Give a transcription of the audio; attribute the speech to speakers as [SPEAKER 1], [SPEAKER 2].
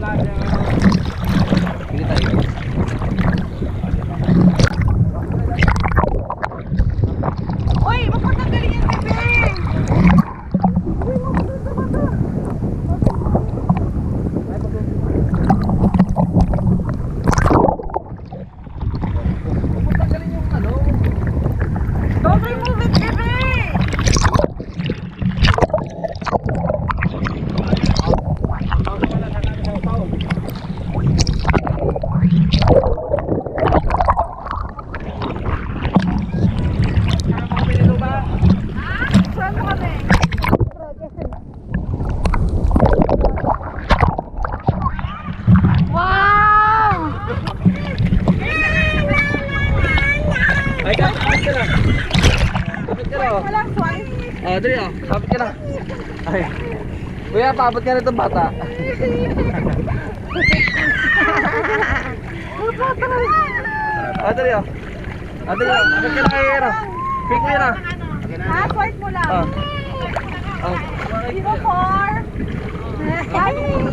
[SPEAKER 1] Sige tayo.
[SPEAKER 2] Uy, mapatanggalin yung bebe!
[SPEAKER 1] Pagtanggalin yung ano.
[SPEAKER 2] Don't remove it, bebe! Saan mo kami? Wow!
[SPEAKER 1] Ay, kapit ka na. Kapit ka na. Oh.
[SPEAKER 2] Walang swipe.
[SPEAKER 1] Dali oh. Kapit ka na. Ay. Kuya, paabot ka na itong bata. Dali oh. Dali oh. Kapit ka na kay Hero. Quick mo yun ah.
[SPEAKER 2] Ha? Swipe mo lang.
[SPEAKER 1] Ah.
[SPEAKER 2] 04. 5.